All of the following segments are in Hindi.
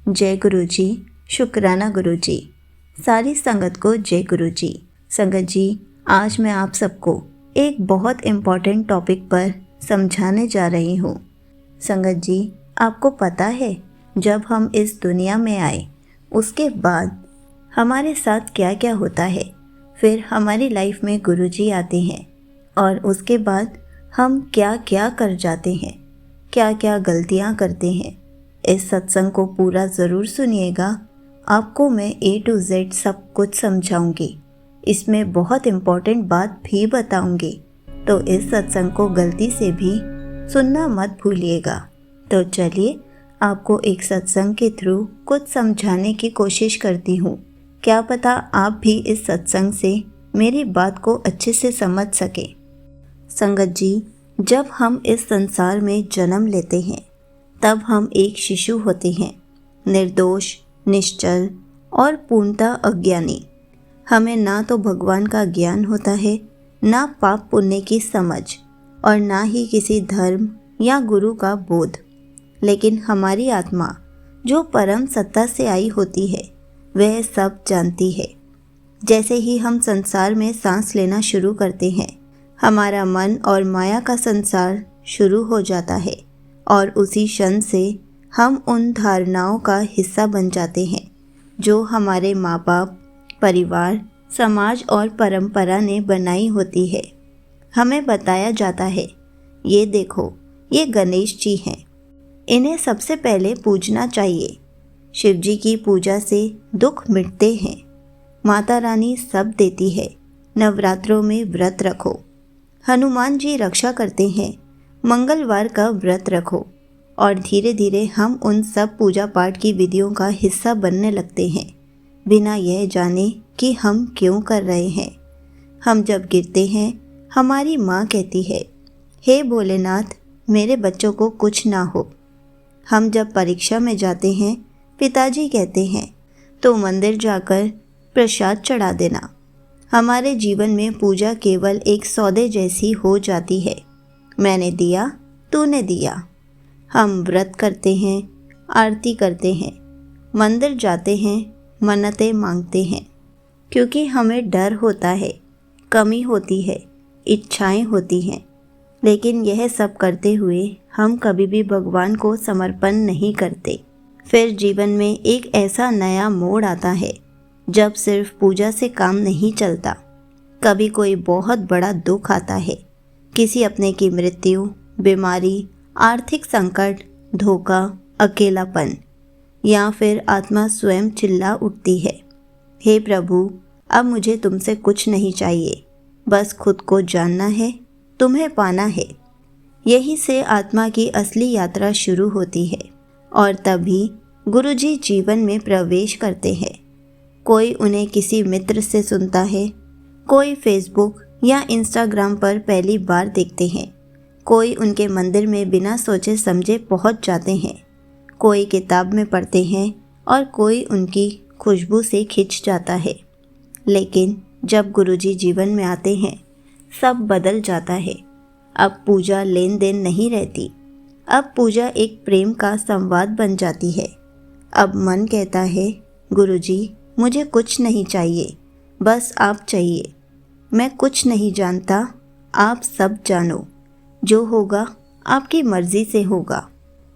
जय गुरु जी, शुक्राना गुरु जी। सारी संगत को जय गुरु जी। संगत जी, आज मैं आप सबको एक बहुत इम्पॉर्टेंट टॉपिक पर समझाने जा रही हूँ। संगत जी, आपको पता है जब हम इस दुनिया में आए उसके बाद हमारे साथ क्या क्या होता है। फिर हमारी लाइफ में गुरु जी आते हैं और उसके बाद हम क्या क्या कर जाते हैं, क्या क्या गलतियाँ करते हैं। इस सत्संग को पूरा ज़रूर सुनिएगा, आपको मैं A to Z सब कुछ समझाऊंगी। इसमें बहुत इम्पोर्टेंट बात भी बताऊंगी, तो इस सत्संग को गलती से भी सुनना मत भूलिएगा। तो चलिए, आपको एक सत्संग के थ्रू कुछ समझाने की कोशिश करती हूँ। क्या पता आप भी इस सत्संग से मेरी बात को अच्छे से समझ सके। संगत जी, जब हम इस संसार में जन्म लेते हैं तब हम एक शिशु होते हैं, निर्दोष, निश्चल और पूर्णतः अज्ञानी। हमें ना तो भगवान का ज्ञान होता है, ना पाप पुण्य की समझ और ना ही किसी धर्म या गुरु का बोध। लेकिन हमारी आत्मा जो परम सत्ता से आई होती है वह सब जानती है। जैसे ही हम संसार में सांस लेना शुरू करते हैं, हमारा मन और माया का संसार शुरू हो जाता है और उसी क्षण से हम उन धारणाओं का हिस्सा बन जाते हैं जो हमारे माँ बाप, परिवार, समाज और परंपरा ने बनाई होती है। हमें बताया जाता है, ये देखो, ये गणेश जी हैं, इन्हें सबसे पहले पूजना चाहिए। शिव जी की पूजा से दुख मिटते हैं। माता रानी सब देती है, नवरात्रों में व्रत रखो। हनुमान जी रक्षा करते हैं, मंगलवार का व्रत रखो। और धीरे धीरे हम उन सब पूजा पाठ की विधियों का हिस्सा बनने लगते हैं, बिना यह जाने कि हम क्यों कर रहे हैं। हम जब गिरते हैं, हमारी माँ कहती है, हे भोलेनाथ, मेरे बच्चों को कुछ ना हो। हम जब परीक्षा में जाते हैं, पिताजी कहते हैं, तो मंदिर जाकर प्रसाद चढ़ा देना। हमारे जीवन में पूजा केवल एक सौदे जैसी हो जाती है। मैंने दिया, तूने दिया। हम व्रत करते हैं, आरती करते हैं, मंदिर जाते हैं, मन्नतें मांगते हैं, क्योंकि हमें डर होता है, कमी होती है, इच्छाएं होती हैं। लेकिन यह सब करते हुए हम कभी भी भगवान को समर्पण नहीं करते। फिर जीवन में एक ऐसा नया मोड़ आता है जब सिर्फ पूजा से काम नहीं चलता। कभी कोई बहुत बड़ा दुख आता है, किसी अपने की मृत्यु, बीमारी, आर्थिक संकट, धोखा, अकेलापन, या फिर आत्मा स्वयं चिल्ला उठती है, हे प्रभु, अब मुझे तुमसे कुछ नहीं चाहिए, बस खुद को जानना है, तुम्हें पाना है। यही से आत्मा की असली यात्रा शुरू होती है और तभी गुरुजी जीवन में प्रवेश करते हैं। कोई उन्हें किसी मित्र से सुनता है, कोई फेसबुक या इंस्टाग्राम पर पहली बार देखते हैं, कोई उनके मंदिर में बिना सोचे समझे पहुंच जाते हैं, कोई किताब में पढ़ते हैं और कोई उनकी खुशबू से खिंच जाता है। लेकिन जब गुरुजी जीवन में आते हैं, सब बदल जाता है। अब पूजा लेन देन नहीं रहती, अब पूजा एक प्रेम का संवाद बन जाती है। अब मन कहता है, गुरुजी, मुझे कुछ नहीं चाहिए, बस आप चाहिए। मैं कुछ नहीं जानता, आप सब जानो। जो होगा आपकी मर्जी से होगा।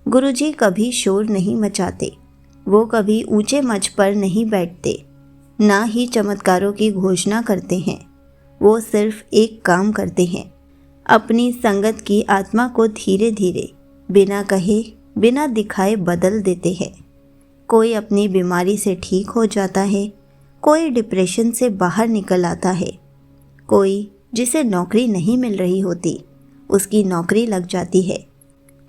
गुरुजी कभी शोर नहीं मचाते, वो कभी ऊंचे मंच पर नहीं बैठते, ना ही चमत्कारों की घोषणा करते हैं। वो सिर्फ एक काम करते हैं, अपनी संगत की आत्मा को धीरे धीरे, बिना कहे, बिना दिखाए बदल देते हैं। कोई अपनी बीमारी से ठीक हो जाता है, कोई डिप्रेशन से बाहर निकल आता है, कोई जिसे नौकरी नहीं मिल रही होती उसकी नौकरी लग जाती है,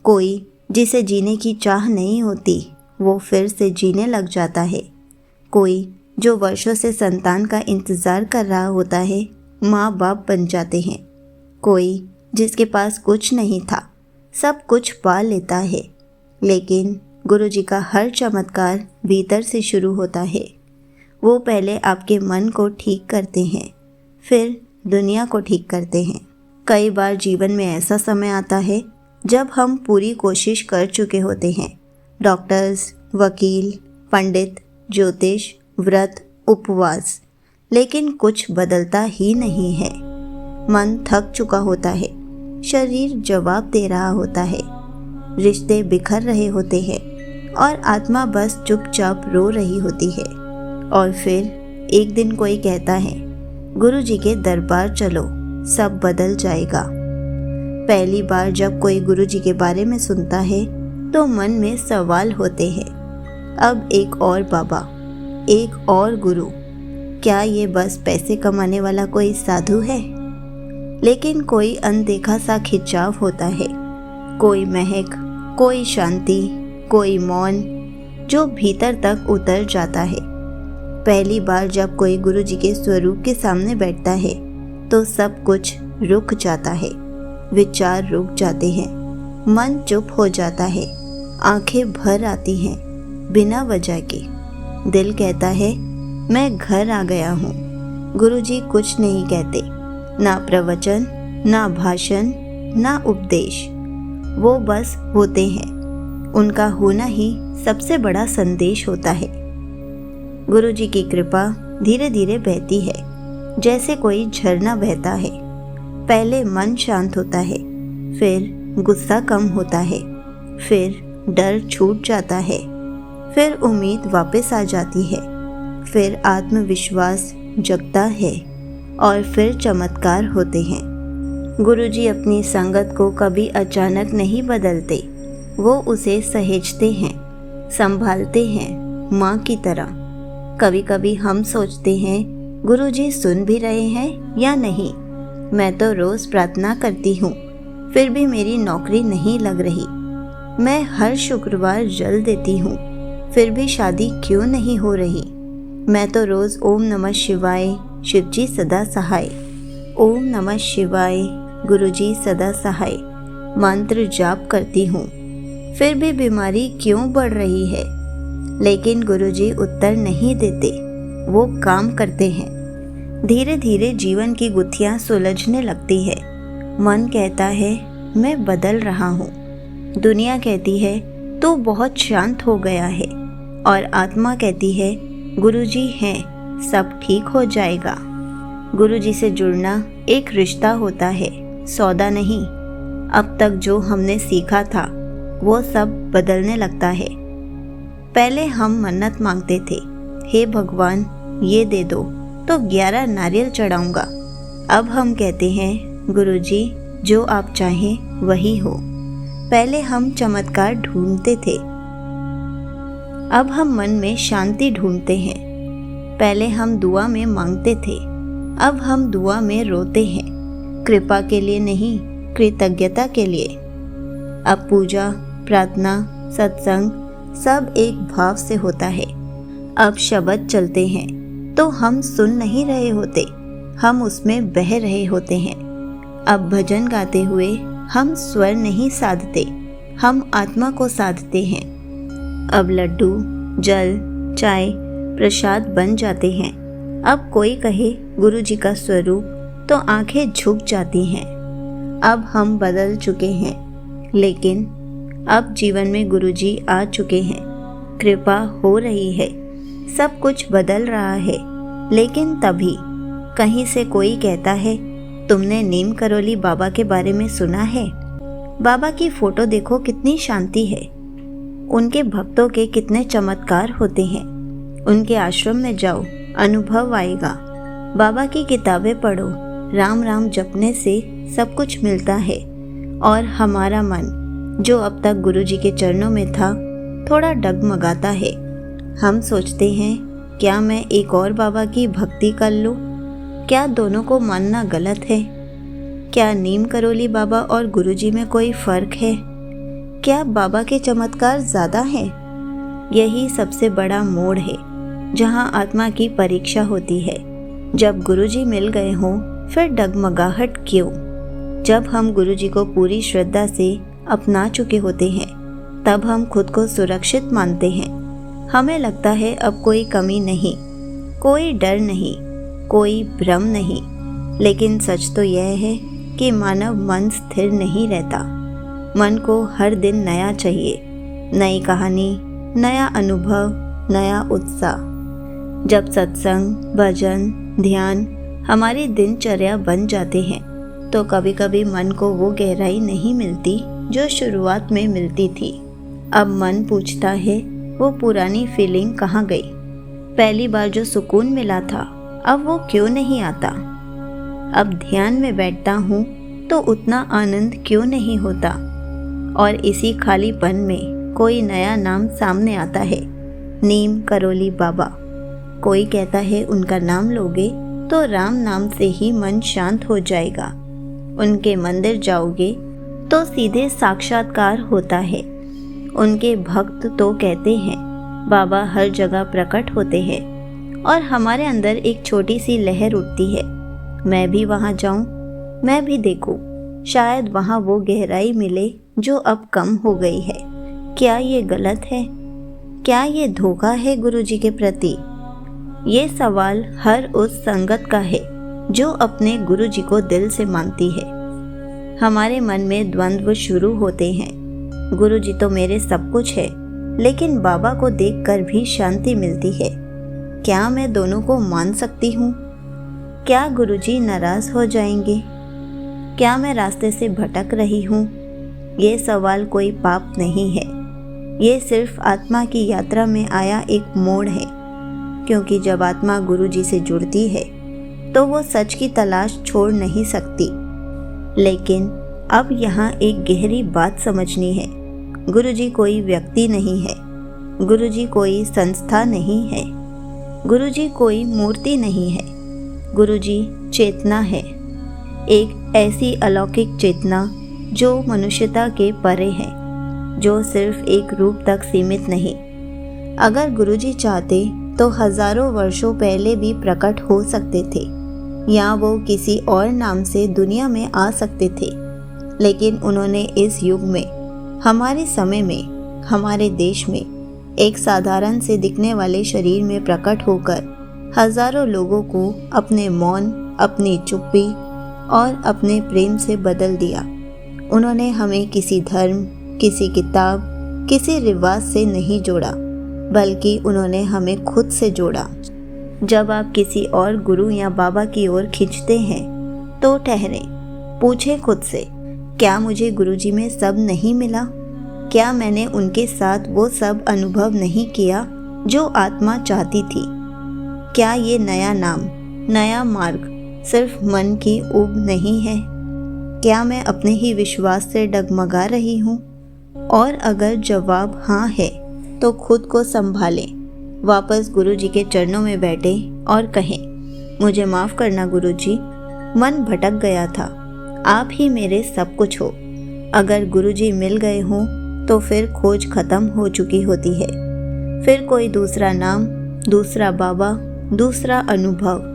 कोई जिसे जीने की चाह नहीं होती वो फिर से जीने लग जाता है, कोई जो वर्षों से संतान का इंतज़ार कर रहा होता है माँ बाप बन जाते हैं, कोई जिसके पास कुछ नहीं था सब कुछ पा लेता है। लेकिन गुरुजी का हर चमत्कार भीतर से शुरू होता है। वो पहले आपके मन को ठीक करते हैं, फिर दुनिया को ठीक करते हैं। कई बार जीवन में ऐसा समय आता है जब हम पूरी कोशिश कर चुके होते हैं, डॉक्टर्स, वकील, पंडित, ज्योतिष, व्रत, उपवास, लेकिन कुछ बदलता ही नहीं है। मन थक चुका होता है, शरीर जवाब दे रहा होता है, रिश्ते बिखर रहे होते हैं और आत्मा बस चुपचाप रो रही होती है। और फिर एक दिन कोई कहता है, गुरुजी के दरबार चलो, सब बदल जाएगा। पहली बार जब कोई गुरुजी के बारे में सुनता है तो मन में सवाल होते हैं, अब एक और बाबा, एक और गुरु, क्या ये बस पैसे कमाने वाला कोई साधु है? लेकिन कोई अनदेखा सा खिंचाव होता है, कोई महक, कोई शांति, कोई मौन जो भीतर तक उतर जाता है। पहली बार जब कोई गुरुजी के स्वरूप के सामने बैठता है तो सब कुछ रुक जाता है, विचार रुक जाते हैं, मन चुप हो जाता है, आंखें भर आती हैं बिना वजह के। दिल कहता है मैं घर आ गया हूँ। गुरुजी कुछ नहीं कहते, ना प्रवचन, ना भाषण, ना उपदेश, वो बस होते हैं। उनका होना ही सबसे बड़ा संदेश होता है। गुरुजी की कृपा धीरे धीरे बहती है, जैसे कोई झरना बहता है। पहले मन शांत होता है, फिर गुस्सा कम होता है, फिर डर छूट जाता है, फिर उम्मीद वापस आ जाती है, फिर आत्मविश्वास जगता है और फिर चमत्कार होते हैं। गुरुजी अपनी संगत को कभी अचानक नहीं बदलते, वो उसे सहेजते हैं, संभालते हैं माँ की तरह। कभी कभी हम सोचते हैं गुरुजी सुन भी रहे हैं या नहीं। मैं तो रोज़ प्रार्थना करती हूँ, फिर भी मेरी नौकरी नहीं लग रही। मैं हर शुक्रवार जल देती हूँ, फिर भी शादी क्यों नहीं हो रही। मैं तो रोज़ ओम नमः शिवाय, शिवजी सदा सहाय, ओम नमः शिवाय, गुरुजी सदा सहाय मंत्र जाप करती हूँ, फिर भी बीमारी क्यों बढ़ रही है। लेकिन गुरुजी उत्तर नहीं देते, वो काम करते हैं। धीरे धीरे जीवन की गुत्थियाँ सुलझने लगती है। मन कहता है मैं बदल रहा हूँ, दुनिया कहती है तू बहुत शांत हो गया है, और आत्मा कहती है गुरुजी हैं, सब ठीक हो जाएगा। गुरुजी से जुड़ना एक रिश्ता होता है, सौदा नहीं। अब तक जो हमने सीखा था वो सब बदलने लगता है। पहले हम मन्नत मांगते थे, हे भगवान ये दे दो तो 11 नारियल चढ़ाऊंगा। अब हम कहते हैं गुरुजी जो आप चाहें वही हो। पहले हम चमत्कार ढूंढते थे, अब हम मन में शांति ढूंढते हैं। पहले हम दुआ में मांगते थे, अब हम दुआ में रोते हैं। कृपा के लिए नहीं, कृतज्ञता के लिए। अब पूजा, प्रार्थना, सत्संग सब एक भाव से होता है। अब शब्द चलते हैं तो हम सुन नहीं रहे होते, हम उसमें बह रहे होते हैं। अब भजन गाते हुए हम स्वर नहीं साधते, हम आत्मा को साधते हैं। अब लड्डू, जल, चाय, प्रसाद बन जाते हैं। अब कोई कहे गुरुजी का स्वरूप तो आंखें झुक जाती हैं। अब हम बदल चुके हैं, लेकिन अब जीवन में गुरुजी आ चुके हैं। कृपा हो रही है, सब कुछ बदल रहा है। लेकिन तभी कहीं से कोई कहता है, तुमने नीम करोली बाबा के बारे में सुना है? बाबा की फोटो देखो, कितनी शांति है। उनके भक्तों के कितने चमत्कार होते हैं। उनके आश्रम में जाओ, अनुभव आएगा। बाबा की किताबें पढ़ो, राम राम जपने से सब कुछ मिलता है। और हमारा मन जो अब तक गुरुजी के चरणों में था, थोड़ा डगमगाता है। हम सोचते हैं, क्या मैं एक और बाबा की भक्ति कर लूं? क्या दोनों को मानना गलत है? क्या नीम करोली बाबा और गुरुजी में कोई फर्क है? क्या बाबा के चमत्कार ज़्यादा हैं? यही सबसे बड़ा मोड़ है, जहाँ आत्मा की परीक्षा होती है। जब गुरुजी मिल गए हों, फिर डगमगाहट क्यों? जब हम गुरुजी को पूरी श्रद्धा से अपना चुके होते हैं, तब हम खुद को सुरक्षित मानते हैं। हमें लगता है अब कोई कमी नहीं, कोई डर नहीं, कोई भ्रम नहीं। लेकिन सच तो यह है कि मानव मन स्थिर नहीं रहता। मन को हर दिन नया चाहिए, नई कहानी, नया अनुभव, नया उत्साह। जब सत्संग, भजन, ध्यान हमारी दिनचर्या बन जाते हैं तो कभी कभी मन को वो गहराई नहीं मिलती जो शुरुआत में मिलती थी। अब मन पूछता है, वो पुरानी फीलिंग कहाँ गई? पहली बार जो सुकून मिला था अब वो क्यों नहीं आता? अब ध्यान में बैठता हूँ तो उतना आनंद क्यों नहीं होता? और इसी खालीपन में कोई नया नाम सामने आता है, नीम करोली बाबा। कोई कहता है उनका नाम लोगे तो राम नाम से ही मन शांत हो जाएगा। उनके मंदिर जाओगे तो सीधे साक्षात्कार होता है। उनके भक्त तो कहते हैं बाबा हर जगह प्रकट होते हैं, और हमारे अंदर एक छोटी सी लहर उठती है, मैं भी वहाँ जाऊँ, मैं भी देखूँ, शायद वहाँ वो गहराई मिले जो अब कम हो गई है। क्या ये गलत है? क्या ये धोखा है गुरुजी के प्रति? ये सवाल हर उस संगत का है जो अपने गुरुजी को दिल से मानती है। हमारे मन में द्वंद्व शुरू होते हैं, गुरुजी तो मेरे सब कुछ है, लेकिन बाबा को देखकर भी शांति मिलती है। क्या मैं दोनों को मान सकती हूँ? क्या गुरुजी नाराज हो जाएंगे? क्या मैं रास्ते से भटक रही हूँ? ये सवाल कोई पाप नहीं है, ये सिर्फ आत्मा की यात्रा में आया एक मोड़ है। क्योंकि जब आत्मा गुरुजी से जुड़ती है तो वो सच की तलाश छोड़ नहीं सकती। लेकिन अब यहाँ एक गहरी बात समझनी है, गुरुजी कोई व्यक्ति नहीं है, गुरुजी कोई संस्था नहीं है, गुरुजी कोई मूर्ति नहीं है, गुरुजी चेतना है। एक ऐसी अलौकिक चेतना जो मनुष्यता के परे है, जो सिर्फ एक रूप तक सीमित नहीं। अगर गुरुजी चाहते तो हजारों वर्षों पहले भी प्रकट हो सकते थे, या वो किसी और नाम से दुनिया में आ सकते थे। लेकिन उन्होंने इस युग में, हमारे समय में, हमारे देश में एक साधारण से दिखने वाले शरीर में प्रकट होकर हजारों लोगों को अपने मौन, अपनी चुप्पी और अपने प्रेम से बदल दिया। उन्होंने हमें किसी धर्म, किसी किताब, किसी रिवाज से नहीं जोड़ा, बल्कि उन्होंने हमें खुद से जोड़ा। जब आप किसी और गुरु या बाबा की ओर खींचते हैं तो ठहरें, पूछें खुद से, क्या मुझे गुरुजी में सब नहीं मिला? क्या मैंने उनके साथ वो सब अनुभव नहीं किया जो आत्मा चाहती थी? क्या ये नया नाम, नया मार्ग सिर्फ मन की ऊब नहीं है? क्या मैं अपने ही विश्वास से डगमगा रही हूँ? और अगर जवाब हाँ है तो खुद को संभालें, वापस गुरुजी के चरणों में बैठें और कहें, मुझे माफ़ करना गुरुजी, मन भटक गया था, आप ही मेरे सब कुछ हो। अगर गुरुजी मिल गए हों तो फिर खोज खत्म हो चुकी होती है। फिर कोई दूसरा नाम, दूसरा बाबा, दूसरा अनुभव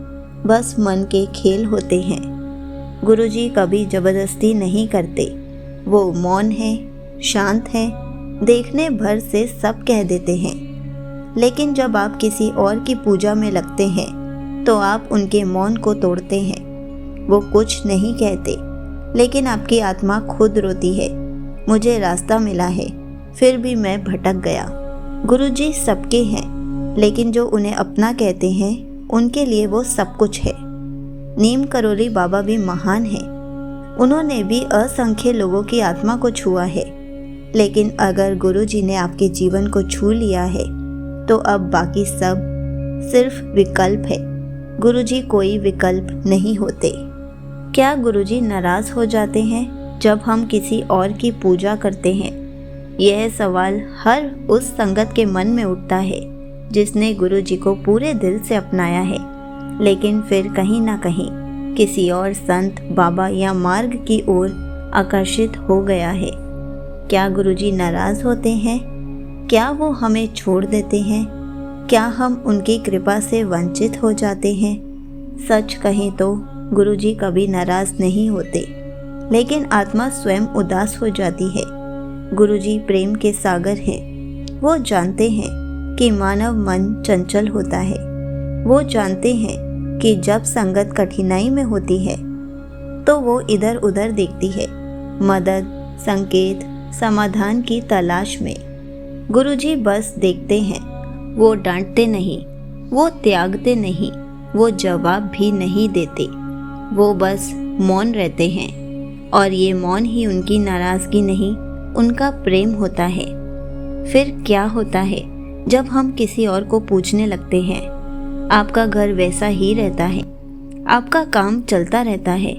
बस मन के खेल होते हैं। गुरुजी कभी जबरदस्ती नहीं करते, वो मौन है, शांत है, देखने भर से सब कह देते हैं। लेकिन जब आप किसी और की पूजा में लगते हैं तो आप उनके मौन को तोड़ते हैं। वो कुछ नहीं कहते, लेकिन आपकी आत्मा खुद रोती है, मुझे रास्ता मिला है फिर भी मैं भटक गया। गुरुजी सबके हैं, लेकिन जो उन्हें अपना कहते हैं उनके लिए वो सब कुछ है। नीम करोली बाबा भी महान हैं, उन्होंने भी असंख्य लोगों की आत्मा को छुआ है। लेकिन अगर गुरुजी ने आपके जीवन को छू लिया है तो अब बाकी सब सिर्फ विकल्प है। गुरुजी कोई विकल्प नहीं होते। क्या गुरुजी नाराज हो जाते हैं जब हम किसी और की पूजा करते हैं? यह सवाल हर उस संगत के मन में उठता है जिसने गुरुजी को पूरे दिल से अपनाया है, लेकिन फिर कहीं ना कहीं किसी और संत, बाबा या मार्ग की ओर आकर्षित हो गया है। क्या गुरुजी नाराज होते हैं? क्या वो हमें छोड़ देते हैं? क्या हम उनकी कृपा से वंचित हो जाते हैं? सच कहें तो गुरुजी कभी नाराज नहीं होते, लेकिन आत्मा स्वयं उदास हो जाती है। गुरुजी प्रेम के सागर हैं। वो जानते हैं कि मानव मन चंचल होता है। वो जानते हैं कि जब संगत कठिनाई में होती है तो वो इधर उधर देखती है, मदद, संकेत, समाधान की तलाश में। गुरुजी बस देखते हैं, वो डांटते नहीं, वो त्यागते नहीं, वो जवाब भी नहीं देते। वो बस मौन रहते हैं और ये मौन ही उनकी नाराज़गी नहीं, उनका प्रेम होता है। फिर क्या होता है जब हम किसी और को पूछने लगते हैं? आपका घर वैसा ही रहता है, आपका काम चलता रहता है,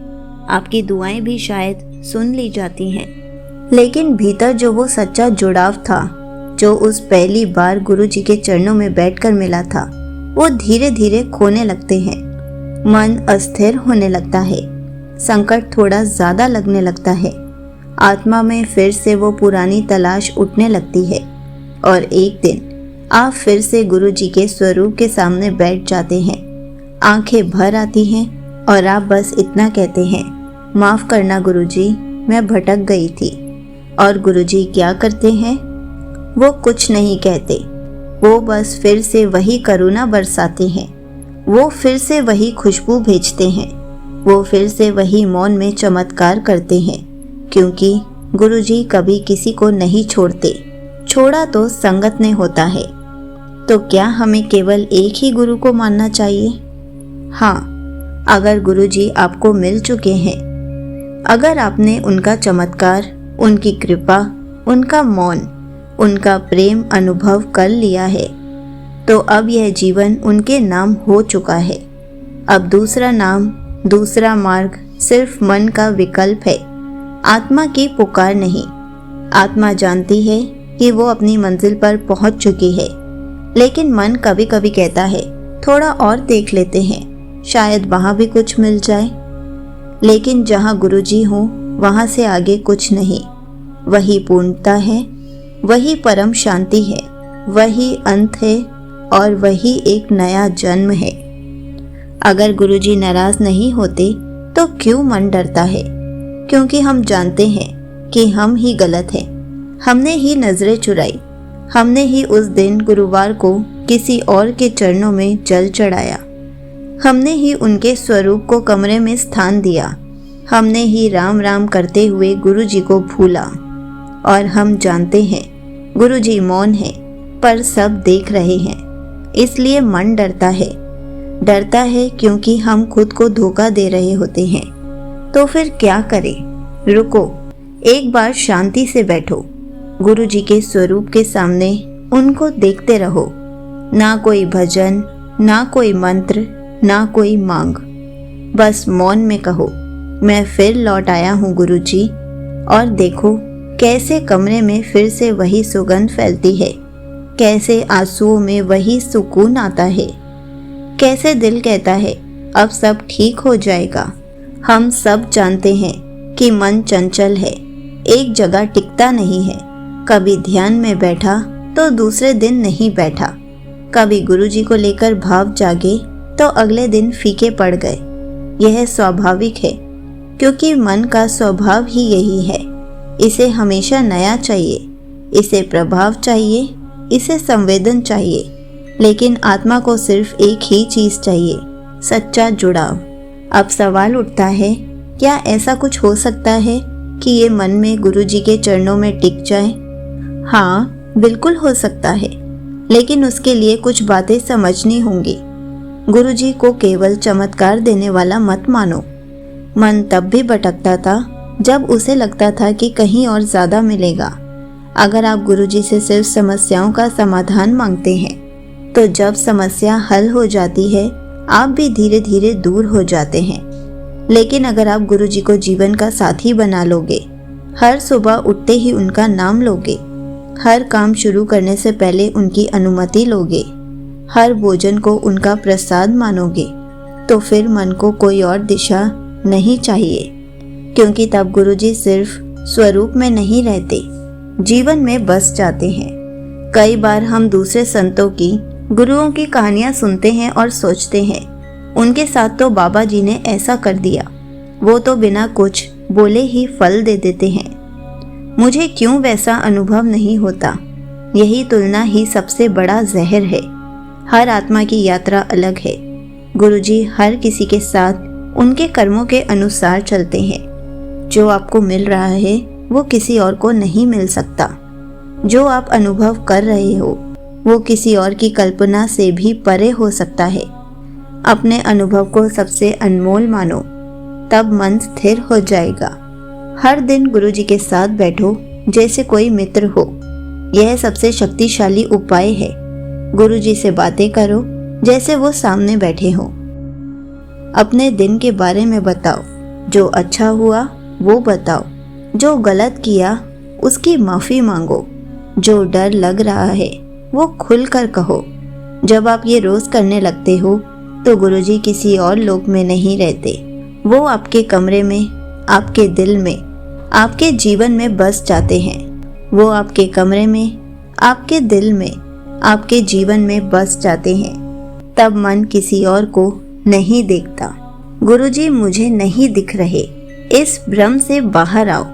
आपकी दुआएं भी शायद सुन ली जाती हैं, लेकिन भीतर जो वो सच्चा जुड़ाव था, जो उस पहली बार गुरुजी के चरणों में बैठकर मिला था, वो धीरे धीरे खोने लगते हैं। मन अस्थिर होने लगता है, संकट थोड़ा ज़्यादा लगने लगता है, आत्मा में फिर से वो पुरानी तलाश उठने लगती है और एक दिन आप फिर से गुरुजी के स्वरूप के सामने बैठ जाते हैं। आंखें भर आती हैं और आप बस इतना कहते हैं, माफ़ करना गुरुजी, मैं भटक गई थी। और गुरुजी क्या करते हैं? वो कुछ नहीं कहते, वो बस फिर से वही करुणा बरसाते हैं, वो फिर से वही खुशबू भेजते हैं, वो फिर से वही मौन में चमत्कार करते हैं, क्योंकि गुरुजी कभी किसी को नहीं छोड़ते। छोड़ा तो संगत ने होता है। तो क्या हमें केवल एक ही गुरु को मानना चाहिए? हाँ, अगर गुरुजी आपको मिल चुके हैं, अगर आपने उनका चमत्कार, उनकी कृपा, उनका मौन, उनका प्रेम अनुभव कर लिया है, तो अब यह जीवन उनके नाम हो चुका है। अब दूसरा नाम, दूसरा मार्ग सिर्फ मन का विकल्प है, आत्मा की पुकार नहीं। आत्मा जानती है कि वो अपनी मंजिल पर पहुंच चुकी है, लेकिन मन कभी कभी कहता है, थोड़ा और देख लेते हैं, शायद वहाँ भी कुछ मिल जाए। लेकिन जहाँ गुरुजी हो, वहाँ से आगे कुछ नहीं। वही पूर्णता है, वही परम शांति है, वही अंत है और वही एक नया जन्म है। अगर गुरुजी नाराज नहीं होते तो क्यों मन डरता है? क्योंकि हम जानते हैं कि हम ही गलत हैं, हमने ही नजरें चुराई, हमने ही उस दिन गुरुवार को किसी और के चरणों में जल चढ़ाया, हमने ही उनके स्वरूप को कमरे में स्थान दिया, हमने ही राम राम करते हुए गुरुजी को भूला। और हम जानते हैं गुरुजी मौन है, पर सब देख रहे हैं, इसलिए मन डरता है। डरता है क्योंकि हम खुद को धोखा दे रहे होते हैं। तो फिर क्या करें? रुको, एक बार शांति से बैठो, गुरुजी के स्वरूप के सामने उनको देखते रहो। ना कोई भजन, ना कोई मंत्र, ना कोई मांग, बस मौन में कहो, मैं फिर लौट आया हूँ गुरुजी। और देखो कैसे कमरे में फिर से वही सुगंध फैलती है, कैसे आंसुओं में वही सुकून आता है, कैसे दिल कहता है अब सब ठीक हो जाएगा। हम सब जानते हैं कि मन चंचल है, एक जगह टिकता नहीं है, कभी ध्यान में बैठा तो दूसरे दिन नहीं बैठा, कभी गुरुजी को लेकर भाव जागे तो अगले दिन फीके पड़ गए। यह स्वाभाविक है, क्योंकि मन का स्वभाव ही यही है। इसे हमेशा नया चाहिए, इसे प्रभाव चाहिए, इसे संवेदन चाहिए, लेकिन आत्मा को सिर्फ एक ही चीज चाहिए, सच्चा जुड़ाव। अब सवाल उठता है, क्या ऐसा कुछ हो सकता है कि ये मन में गुरुजी के चरणों में टिक जाए? हाँ, बिल्कुल हो सकता है, लेकिन उसके लिए कुछ बातें समझनी होंगी। गुरुजी को केवल चमत्कार देने वाला मत मानो। मन तब भी भटकता था जब उसे लगता था कि कहीं और ज्यादा मिलेगा। अगर आप गुरुजी से सिर्फ समस्याओं का समाधान मांगते हैं, तो जब समस्या हल हो जाती है, आप भी धीरे धीरे दूर हो जाते हैं। लेकिन अगर आप गुरुजी को जीवन का साथी बना लोगे, हर सुबह उठते ही उनका नाम लोगे, हर काम शुरू करने से पहले उनकी अनुमति लोगे, हर भोजन को उनका प्रसाद मानोगे, तो फिर मन को कोई और दिशा नहीं चाहिए, क्योंकि तब गुरुजी सिर्फ स्वरूप में नहीं रहते, जीवन में बस जाते हैं। कई बार हम दूसरे संतों की, गुरुओं की कहानियां सुनते हैं और सोचते हैं, उनके साथ तो बाबा जी ने ऐसा कर दिया, वो तो बिना कुछ बोले ही फल दे देते हैं, मुझे क्यों वैसा अनुभव नहीं होता? यही तुलना ही सबसे बड़ा जहर है। हर आत्मा की यात्रा अलग है। गुरुजी हर किसी के साथ उनके कर्मों के अनुसार चलते हैं। जो आपको मिल रहा है वो किसी और को नहीं मिल सकता। जो आप अनुभव कर रहे हो वो किसी और की कल्पना से भी परे हो सकता है। अपने अनुभव को सबसे अनमोल मानो, तब मन स्थिर हो जाएगा। हर दिन गुरुजी के साथ बैठो जैसे कोई मित्र हो, यह सबसे शक्तिशाली उपाय है। गुरुजी से बातें करो जैसे वो सामने बैठे हों। अपने दिन के बारे में बताओ, जो अच्छा हुआ वो बताओ, जो गलत किया उसकी माफ़ी मांगो, जो डर लग रहा है वो खुलकर कहो। जब आप ये रोज़ करने लगते हो तो गुरुजी किसी और लोक में नहीं रहते, वो आपके कमरे में, आपके दिल में, आपके जीवन में बस जाते हैं। वो आपके कमरे में, आपके दिल में, आपके जीवन में बस जाते हैं। तब मन किसी और को नहीं देखता। गुरुजी मुझे नहीं दिख रहे, इस भ्रम से बाहर आओ।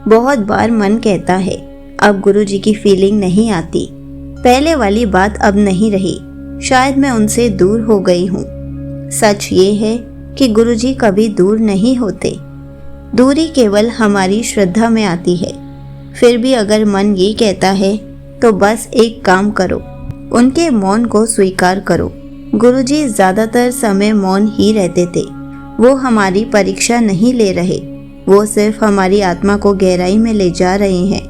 बहुत बार मन कहता है अब गुरुजी की फीलिंग नहीं आती, पहले वाली बात अब नहीं रही, शायद मैं उनसे दूर हो गई हूँ। सच ये है कि गुरुजी कभी दूर नहीं होते, दूरी केवल हमारी श्रद्धा में आती है। फिर भी अगर मन ये कहता है तो बस एक काम करो, उनके मौन को स्वीकार करो। गुरुजी ज़्यादातर समय मौन ही रहते थे। वो हमारी परीक्षा नहीं ले रहे, वो सिर्फ हमारी आत्मा को गहराई में ले जा रहे हैं।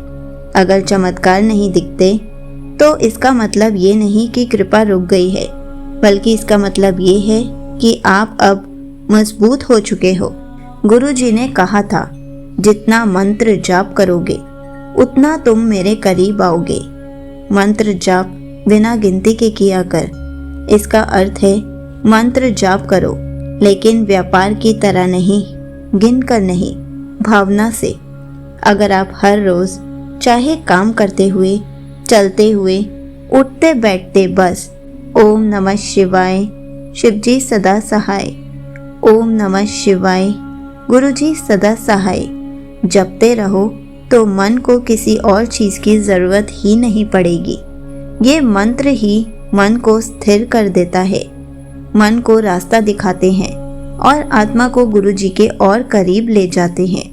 अगर चमत्कार नहीं दिखते तो इसका मतलब ये नहीं कि कृपा रुक गई है, बल्कि इसका मतलब ये है कि आप अब मजबूत हो चुके हो। गुरुजी ने कहा था, जितना मंत्र जाप करोगे उतना तुम मेरे करीब आओगे। मंत्र जाप बिना गिनती के किया कर। इसका अर्थ है मंत्र जाप करो, लेकिन व्यापार की तरह नहीं, गिन कर नहीं, भावना से। अगर आप हर रोज, चाहे काम करते हुए, चलते हुए, उठते बैठते बस ओम नमः शिवाय, शिवजी सदा सहाय, ओम नमः शिवाय, गुरुजी सदा सहाय जपते रहो तो मन को किसी और चीज़ की ज़रूरत ही नहीं पड़ेगी। ये मंत्र ही मन को स्थिर कर देता है, मन को रास्ता दिखाते हैं और आत्मा को गुरुजी के और करीब ले जाते हैं।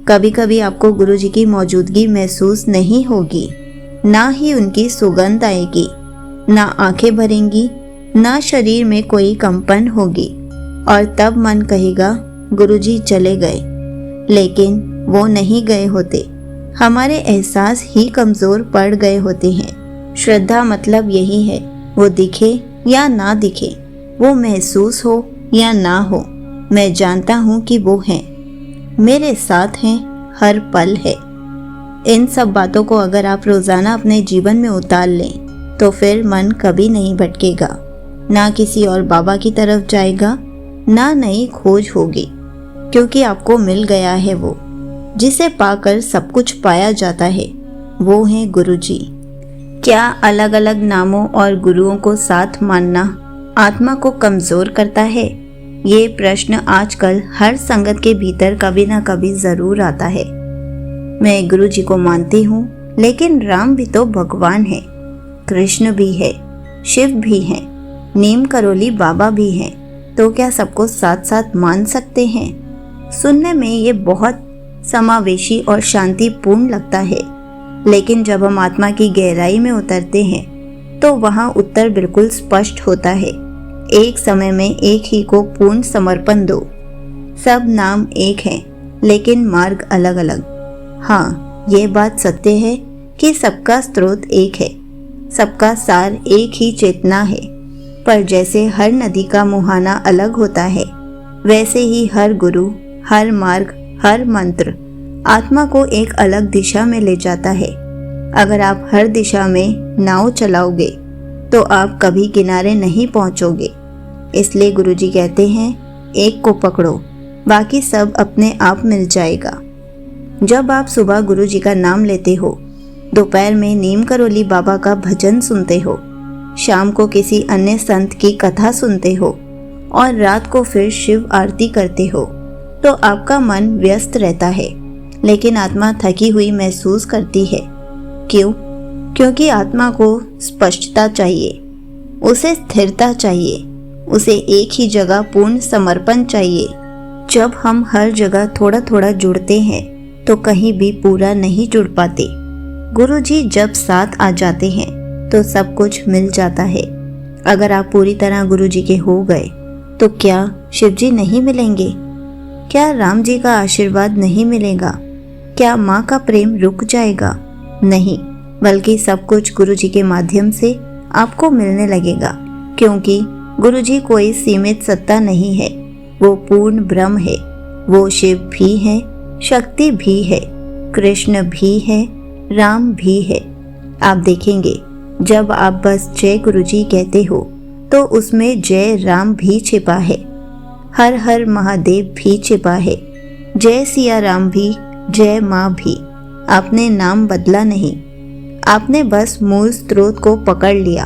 कभी कभी आपको गुरुजी की मौजूदगी महसूस नहीं होगी, ना ही उनकी सुगंध आएगी, ना आंखें भरेंगी, ना शरीर में कोई कंपन होगी, और तब मन कहेगा गुरुजी चले गए। लेकिन वो नहीं गए होते, हमारे एहसास ही कमज़ोर पड़ गए होते हैं। श्रद्धा मतलब यही है, वो दिखे या ना दिखे, वो महसूस हो या ना हो, मैं जानता हूँ कि वो हैं, मेरे साथ हैं, हर पल है। इन सब बातों को अगर आप रोज़ाना अपने जीवन में उतार लें तो फिर मन कभी नहीं भटकेगा, ना किसी और बाबा की तरफ जाएगा, ना नई खोज होगी, क्योंकि आपको मिल गया है वो जिसे पाकर सब कुछ पाया जाता है। वो हैं गुरुजी। क्या अलग अलग नामों और गुरुओं को साथ मानना आत्मा को कमज़ोर करता है? ये प्रश्न आजकल हर संगत के भीतर कभी ना कभी ज़रूर आता है। मैं गुरुजी को मानती हूँ, लेकिन राम भी तो भगवान है, कृष्ण भी है, शिव भी हैं, नीम करोली बाबा भी हैं, तो क्या सबको साथ साथ मान सकते हैं? सुनने में ये बहुत समावेशी और शांतिपूर्ण लगता है, लेकिन जब हम आत्मा की गहराई में उतरते हैं तो वहाँ उत्तर बिल्कुल स्पष्ट होता है। एक समय में एक ही को पूर्ण समर्पण दो। सब नाम एक हैं, लेकिन मार्ग अलग अलग। हाँ, ये बात सत्य है कि सबका स्रोत एक है, सबका सार एक ही चेतना है, पर जैसे हर नदी का मुहाना अलग होता है, वैसे ही हर गुरु, हर मार्ग, हर मंत्र आत्मा को एक अलग दिशा में ले जाता है। अगर आप हर दिशा में नाव चलाओगे तो आप कभी किनारे नहीं पहुंचोगे। इसलिए गुरुजी कहते हैं, एक को पकड़ो, बाकी सब अपने आप मिल जाएगा। जब आप सुबह गुरुजी का नाम लेते हो, दोपहर में नीम करोली बाबा का भजन सुनते हो, शाम को किसी अन्य संत की कथा सुनते हो और रात को फिर शिव आरती करते हो, तो आपका मन व्यस्त रहता है, लेकिन आत्मा थकी हुई महसूस करती है। क्यों? क्योंकि आत्मा को स्पष्टता चाहिए, उसे स्थिरता चाहिए, उसे एक ही जगह पूर्ण समर्पण चाहिए। जब हम हर जगह थोड़ा थोड़ा जुड़ते हैं तो कहीं भी पूरा नहीं जुड़ पाते। गुरुजी जब साथ आ जाते हैं तो सब कुछ मिल जाता है। अगर आप पूरी तरह गुरु जी के हो गए तो क्या शिव जी नहीं मिलेंगे? क्या राम जी का आशीर्वाद नहीं मिलेगा? क्या माँ का प्रेम रुक जाएगा? नहीं, बल्कि सब कुछ गुरु जी के माध्यम से आपको मिलने लगेगा, क्योंकि गुरु जी कोई सीमित सत्ता नहीं है। वो पूर्ण ब्रह्म है। वो शिव भी है, शक्ति भी है, कृष्ण भी है, राम भी है। आप देखेंगे जब आप बस जय गुरु जी कहते हो तो उसमें जय राम भी छिपा है, हर हर महादेव भी छिपा है, जय सिया राम भी, जय माँ भी। आपने नाम बदला नहीं, आपने बस मूल स्रोत को पकड़ लिया।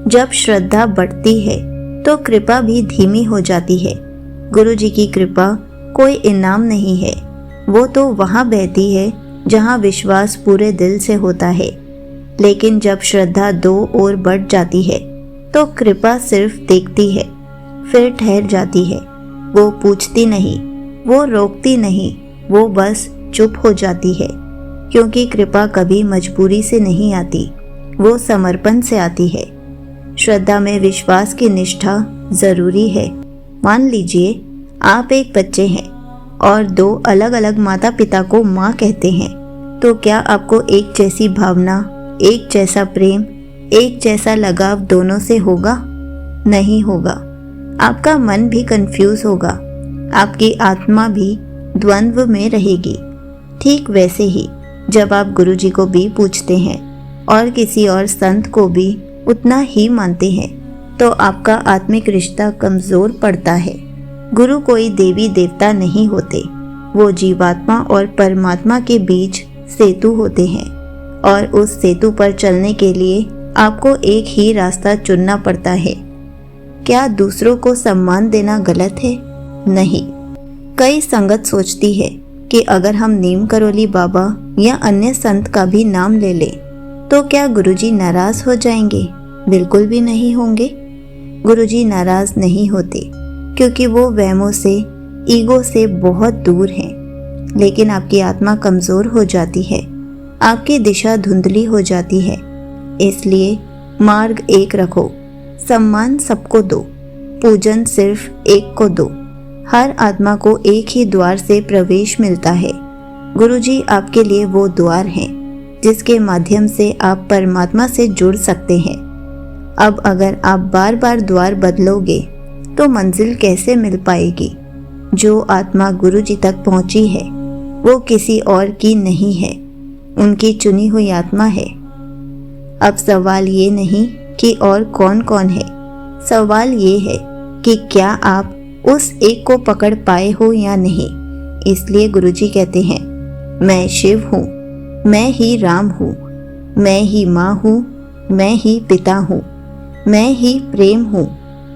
जब श्रद्धा बढ़ती है तो कृपा भी धीमी हो जाती है। गुरु जी की कृपा कोई इनाम नहीं है, वो तो वहाँ बहती है जहाँ विश्वास पूरे दिल से होता है। लेकिन जब श्रद्धा दो ओर बढ़ जाती है तो कृपा सिर्फ देखती है, फिर ठहर जाती है। वो पूछती नहीं, वो रोकती नहीं, वो बस चुप हो जाती है, क्योंकि कृपा कभी मजबूरी से नहीं आती, वो समर्पण से आती है। श्रद्धा में विश्वास की निष्ठा जरूरी है। मान लीजिए आप एक बच्चे हैं और दो अलग अलग माता पिता को माँ कहते हैं, तो क्या आपको एक जैसी भावना, एक जैसा प्रेम, एक जैसा लगाव दोनों से होगा? नहीं होगा। आपका मन भी कंफ्यूज होगा, आपकी आत्मा भी द्वंद्व में रहेगी। ठीक वैसे ही जब आप गुरु जी को भी पूछते हैं और किसी और संत को भी उतना ही मानते हैं, तो आपका आत्मिक रिश्ता कमजोर पड़ता है। गुरु कोई देवी देवता नहीं होते, वो जीवात्मा और परमात्मा के बीच सेतु होते हैं, और उस सेतु पर चलने के लिए आपको एक ही रास्ता चुनना पड़ता है। क्या दूसरों को सम्मान देना गलत है? नहीं। कई संगत सोचती है कि अगर हम नीम करोली बाबा या अन्य संत का भी नाम ले लें तो क्या गुरुजी नाराज हो जाएंगे? बिल्कुल भी नहीं होंगे। गुरुजी नाराज नहीं होते, क्योंकि वो वहमों से, ईगो से बहुत दूर हैं। लेकिन आपकी आत्मा कमजोर हो जाती है, आपकी दिशा धुंधली हो जाती है। इसलिए मार्ग एक रखो, सम्मान सबको दो, पूजन सिर्फ एक को दो। हर आत्मा को एक ही द्वार से प्रवेश मिलता है। गुरुजी आपके लिए वो द्वार हैं जिसके माध्यम से आप परमात्मा से जुड़ सकते हैं। अब अगर आप बार बार द्वार बदलोगे तो मंजिल कैसे मिल पाएगी? जो आत्मा गुरुजी तक पहुंची है वो किसी और की नहीं है, उनकी चुनी हुई आत्मा है। अब सवाल ये नहीं कि और कौन कौन है, सवाल ये है कि क्या आप उस एक को पकड़ पाए हो या नहीं। इसलिए गुरुजी कहते हैं, मैं शिव हूँ, मैं ही राम हूँ, मैं ही माँ हूँ, मैं ही पिता हूँ, मैं ही प्रेम हूँ।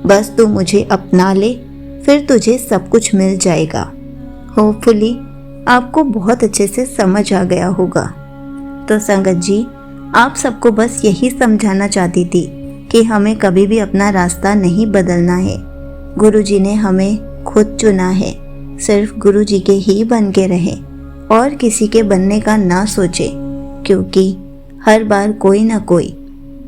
बस तू मुझे अपना ले, फिर तुझे सब कुछ मिल जाएगा। होपफुली आपको बहुत अच्छे से समझ आ गया होगा। तो संगत जी, आप सबको बस यही समझाना चाहती थी कि हमें कभी भी अपना रास्ता नहीं बदलना है। गुरुजी ने हमें खुद चुना है, सिर्फ गुरुजी के ही बन के रहें और किसी के बनने का ना सोचे, क्योंकि हर बार कोई ना कोई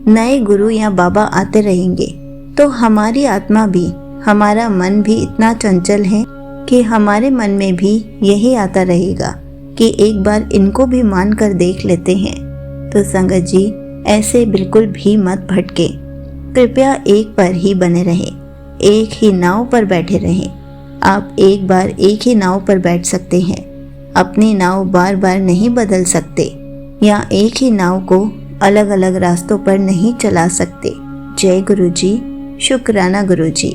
नए गुरु या बाबा आते रहेंगे। तो हमारी आत्मा भी, हमारा मन भी इतना चंचल है कि हमारे मन में भी यही आता रहेगा कि एक बार इनको भी मान कर देख लेते हैं। तो संगत जी, ऐसे बिल्कुल भी मत भटके, कृपया एक पर ही बने रहें, एक ही नाव पर बैठे रहें। आप एक बार एक ही नाव पर बैठ सकते हैं, अपनी नाव बार बार नहीं बदल सकते, या एक ही नाव को अलग अलग रास्तों पर नहीं चला सकते। जय गुरु जी, शुक्राना गुरु जी।